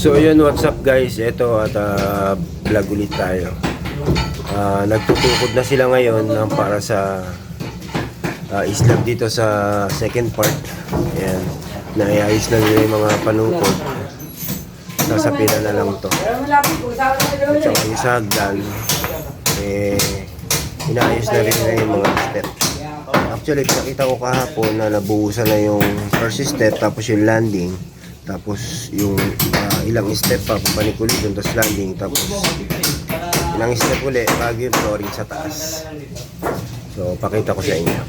So yun, what's up guys, ito at vlog ulit tayo. Nagtutukod na sila ngayon para sa islab dito sa second part. Ayan, naiayos na nila yung mga panukod. Sasapinan na lang to. At saka yung sa hagdan, inaayos na rin nila yung mga step. Actually, nakita ko kahapon na nabuhusan na yung first step, tapos yung landing, tapos yung ilang step pa papanik ulit yung tapos landing, tapos ilang step ulit bago yung flooring sa taas. So pakita ko sa inyo.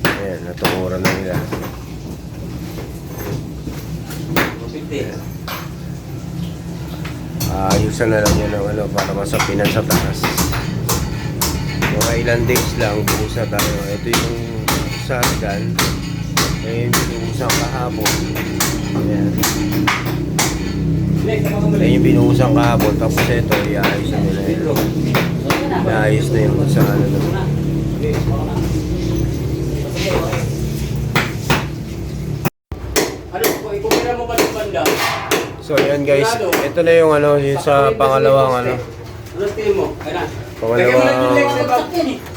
Ayan, natunguran na nila. Ayusan na lang yun ng para masapinan sa taas. Mga ilang days lang buhos na tayo. Ito yung sa hagdan. Ayan yung binuhusan kahapon. Ayan. Ayan yung binuhusan kahapon. Tapos ito, iayos na nila yun. Iayos na yung sa ano naman. So ayan guys, ito na yung ano, yung sa pangalawang ano.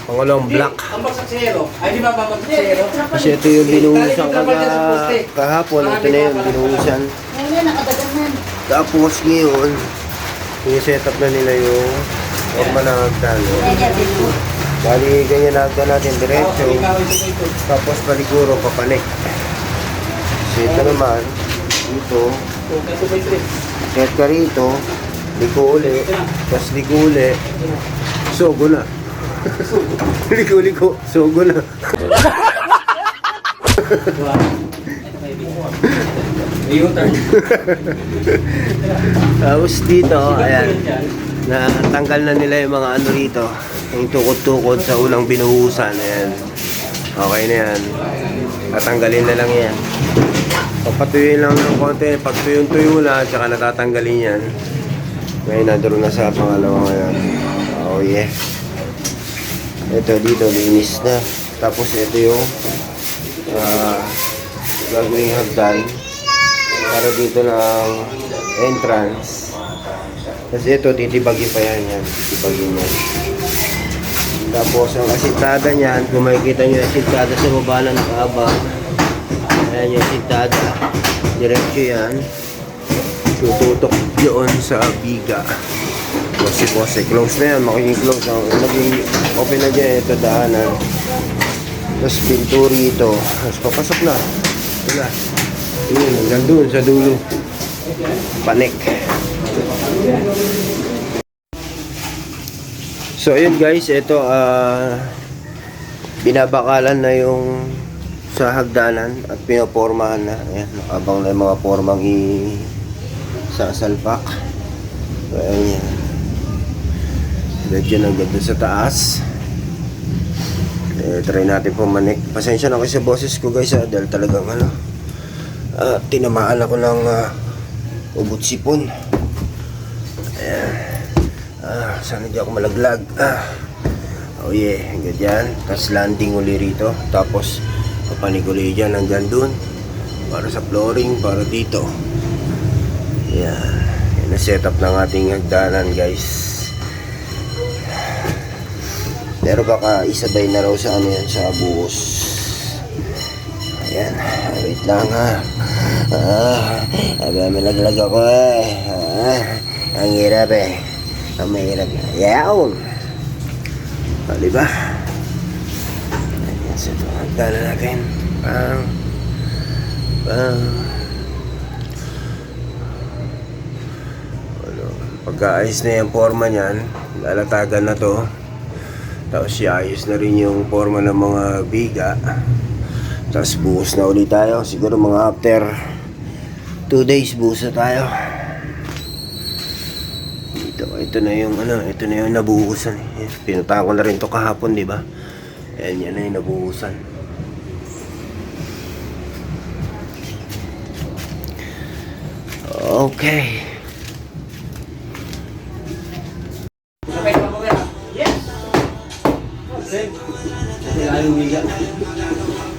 Pangalawang black. Kasi ito yung binuhusan kahapon. Ito na yung binuhusan. Tapos ngayon, i-set up na nila yung forma ng hagdan. Bali, ganyan na hagdan natin diretso. Tapos paliguro, papanik. So ito naman, dito, set ka rito, liko uli, tapos liko uli, sogo na. Liko, sogo na. Tapos dito, ayan, natanggal na nila yung mga ano rito, yung tukod-tukod sa unang binuhusan. Ayan, okay na yan, tatanggalin na lang yan. Papatuyuin lang ng konti, pag tuyong-tuyo na, tsaka natatanggalin yan. Ngayon, nadulo na sa pangalawa ngayon. Oh yeah. Ito dito, linis na. Tapos ito yung gagawing hagdan para dito ng entrance. Kasi ito, titibagin pa yan. Titibagin yan. Tapos ang asintada niyan, kung makikita nyo yung asintada sa baba ng kaaba, ayan yung asintada. Diretso yan. Tututok yun sa biga. Bose, close na yan, magiging close. Naging open na dyan, ito daanan. Tapos pinturi ito. Tapos papasok na. Ito na. Yun, hanggang dun sa dulo. Panik. So ayun guys, ito binabakalan na yung sa hagdanan at pinapormahan na. Ayan, nakabang na yung mga formang sasalpak. So ayan yan. Medyo nang ganda sa taas. Try natin pumanik. Pasensya na kasi sa boses ko guys dahil talagang ano, tinamaan ako ng ubot sipon. Ayan. Sana di ako malaglag. Oh yeah, ganyan. Tapos landing uli rito. Tapos papanig uli dyan hanggang dun para sa flooring, para dito. Ayan. Yan na setup ng ating hagdanan guys. Pero baka isabay na raw sa ano yan, sa buhos. Ayan, wait lang ha. Malaglag ako ang hirap ang mahirap. Yaon! Diba? Ayan, so ito, hagdanan natin. Pagkaayos na yung forma niyan, lalatagan na to. Tapos iayos na rin yung forma ng mga biga. Tapos buhos na ulit tayo. Siguro mga after 2 days buhos na tayo. Ito na yung ano, ito na yung nabuhusan. Pinuntahan ko na rin to kahapon, di ba? Ayan, yan na yung nabuhusan. Okay.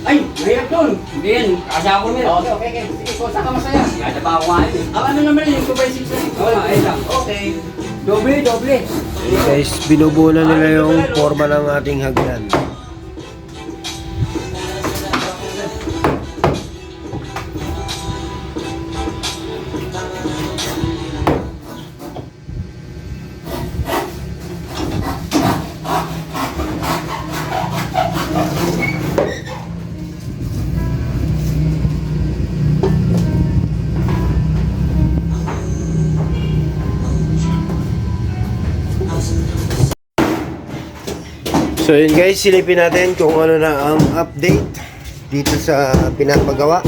Ay, mahirap doon. Hindi yan, kasya ko rin. Okay. Sige, kung saan ka masaya? Yata pa ako ngayon eh. Ano naman yun, 2x6 na rin. Oo, ayun lang. Okay. Doble. Guys, binubuo na nila yung forma ng ating hagdan. So yun guys, silipin natin kung ano na ang update dito sa pinapagawa.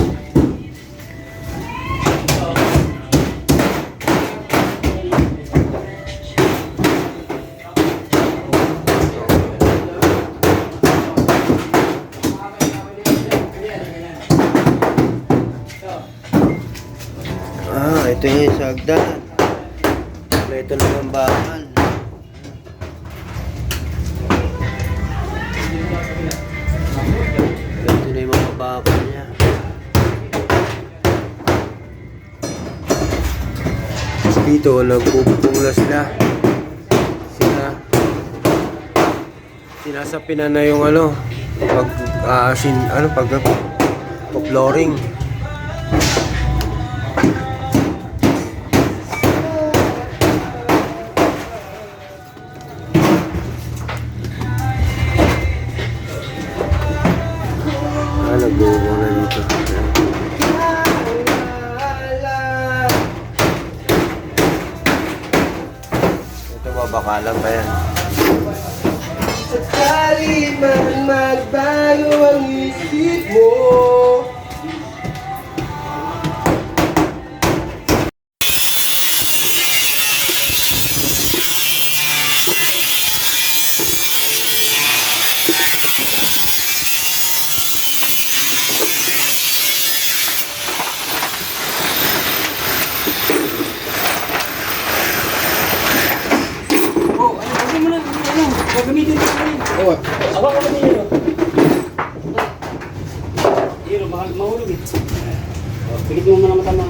Ito yung sa hagdan. Ito na yung bakal. Ito na yung mga bakal niya. Dito, nagpupunglas na. Sinasapinan na yung ano, flooring. Nag-uubong na dito. Ito babakalan pa yan. Sakali man magbago ang isip mo. Gagamitin ko rin. Oo. Abang ka ba niyo? Hiro, baka mahulog eh. Pilit mo muna matama.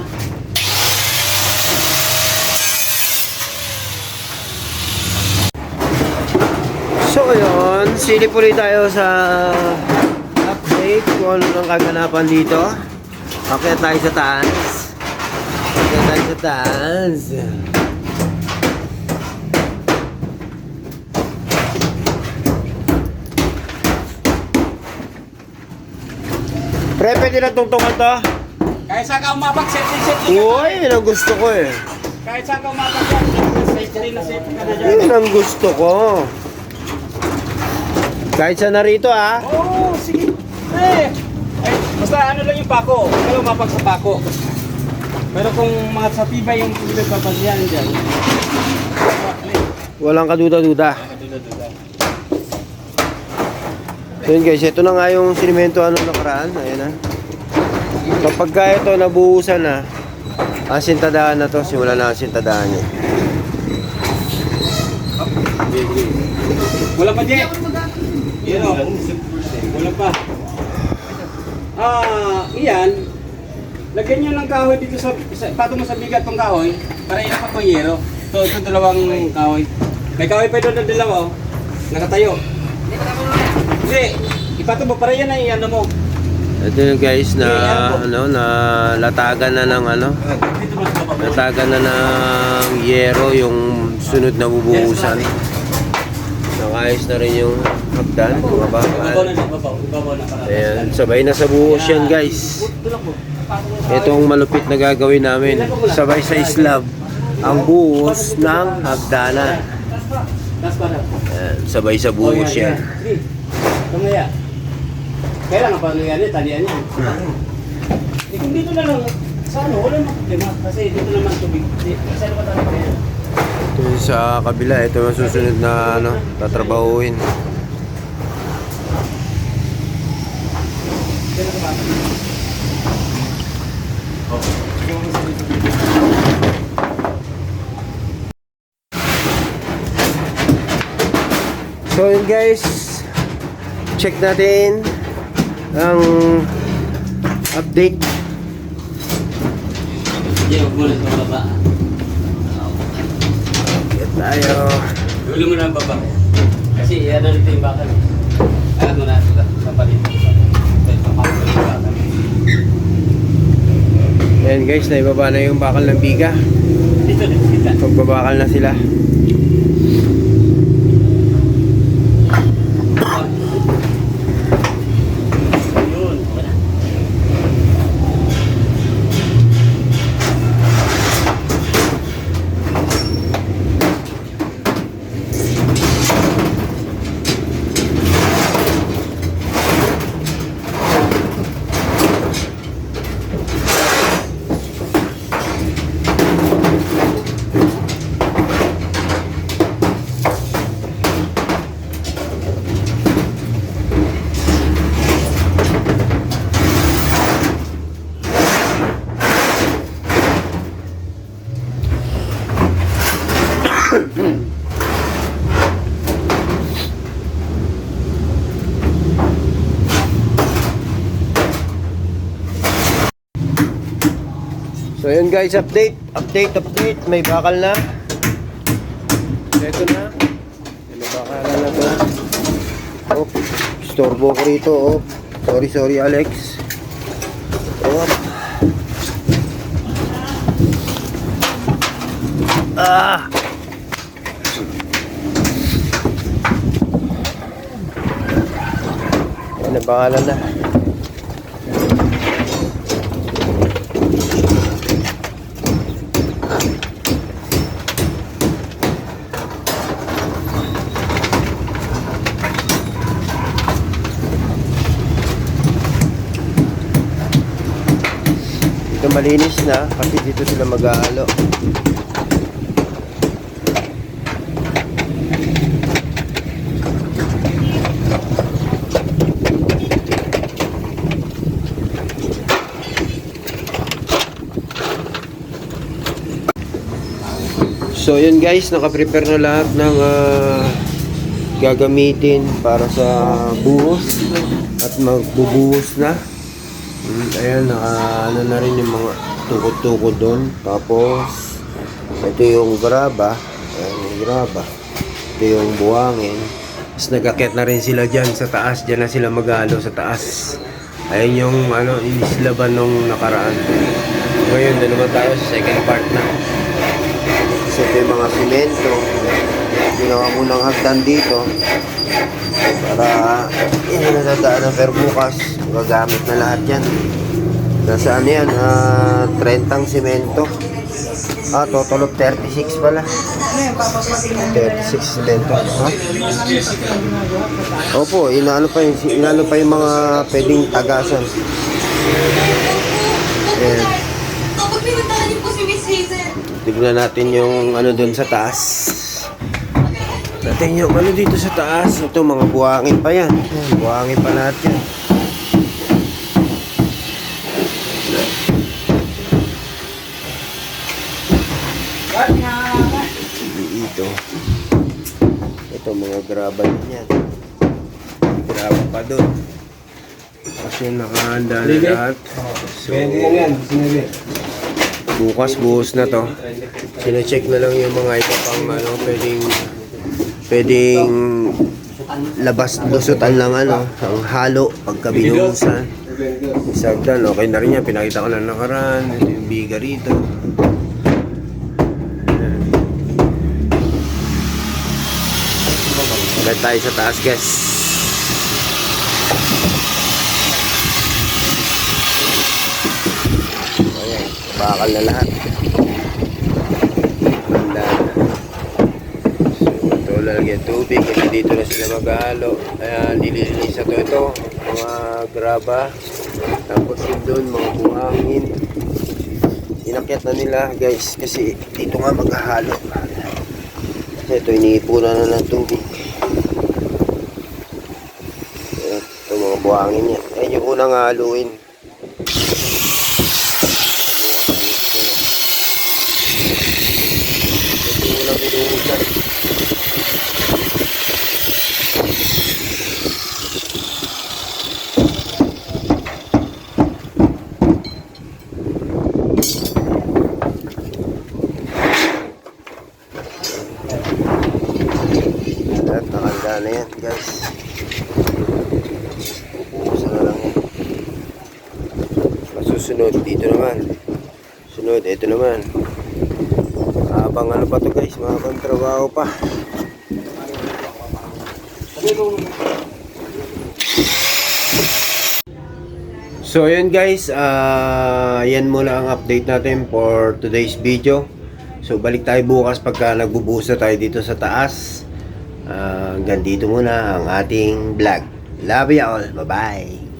So ayun, silip ulit tayo sa update kung ano ang kaganapan dito. Okay tayo sa taas. Pre, pwede na tungtungan to? Kahit saan ka umabag, set. Uy, yun ang gusto ko eh. Kahit saan ka umabag yan, set ka na dyan. Yun ang gusto ko. Kahit saan na rito ah. Oo, sige. Basta ano lang yung pako. Huwag ka lang umabag sa pako. Pero kung mga sa tibay yung pinagpapasyan dyan. Walang kaduda-duda. So yun guys, ito na nga yung sinimento ano nakaraan. Ayan na. Kapag ka ito nabuhusan na, asintadahan na to. Simula na asintadahan niya. Wala pa, Jack. Yan o. Wala pa. Iyan. Lagyan nyo ng kahoy dito pato mo sa bigat tong kahoy. Para ilapat mo yero. Ito dalawang kahoy. May kahoy pa doon na dalawa o. Nakatayo. Hindi. Ipato mo para yan ay ano mo. Ito yung guys na na latagan na ng latagan na ng yero yung sunod na bubuhusan. Nakayos na rin yung hagdan, bumaba. Ayan, sabay na sa buhos yan guys. Itong malupit na gagawin namin, sabay sa slab ang buhos ng hagdanan. Ayan, sabay sa buhos yan. Tumaya. Kailangan pa ano yan, talian yan. Kung dito na lang, sa ano, wala naman problema. Kasi dito naman tubig. Kasi ano ba talaga yan? Ito sa kabila, ito ang susunod na tatrabahuin. So yun guys, check natin ang update. Hindi, huwag mo na sa baba. Yan tayo. Huli mo na ang baba. Kasi yan ang ito yung bakal. Alam mo na sa palit. Papakulo yung bakal. Ayan guys, naibaba na yung bakal ng biga. Dito, dito. Pagbabakal na sila. Yun, okay na. So yun guys, update. May bakal na. Ito na. May bakal na to. Oh, storbo ko rito. Oh. Sorry Alex. Oh. Ah. Yan, nabakalan na. Ito malinis na kasi dito sila mag-aalo. So yun guys, naka-prepare na lahat ng gagamitin para sa buhos at magbubuhos na. Ayan, ano na rin yung mga tukod-tukod doon. Tapos ito yung graba. Ayan yung graba. Ito yung buhangin. Tapos nagkakit na rin sila dyan sa taas. Dyan na sila mag-aalo sa taas. Ayan yung inislaban nung nakaraan. Ngayon na naman tayo sa second part na. So ito yung mga simento. Ginawa mo ng hagdan dito para hindi na dadaanan, pero bukas gagamit na lahat yan. Nasa ano yan, 30 simento. Total of 36 pala. 36 simento. Ha? Opo, inaano pa yung mga pwedeng tagasan. Ayan. Kapag pinuntahan niyo po si Miss Hazel. Tignan natin yung ano dun sa taas. Natin yung ano dito sa taas. Ito, mga buhangin pa yan. Buhangin pa lahat yan. Ito. Ito, mga graba yan. Graba pa dun. Kasi nakahanda na lahat. So, bukas buhos na to. Sine-check na lang yung mga iba pang pwedeng labas lusutan lang ang halo pagka binuhusan. Isagdan, okay na rin yan. Pinakita ko lang nakaraan. Ito yung biga rito. Balik tayo sa taas guys. Ayan, bakal na lahat. Handa na. So ito lalagyan tubig kasi dito na sila mag-ahalo. Ayan, nililinis na ito. Mga graba. Tapos yun doon, mga buhangin. Inakyat na nila guys kasi dito nga mag-ahalo. Ito, iniipunan na ng tubig. Ito, mga buhangin yan. Ayan yung unang haluin. Ito yung unang binuhusan. susunod dito naman. Sunod, ito naman. Habang ano pa to guys, mga kontrabaho pa. So ayun guys, yan muna ang update natin for today's video. So balik tayo bukas pagka nagbubuhos na tayo dito sa taas. Hanggang dito muna ang ating vlog. Love you all, bye bye.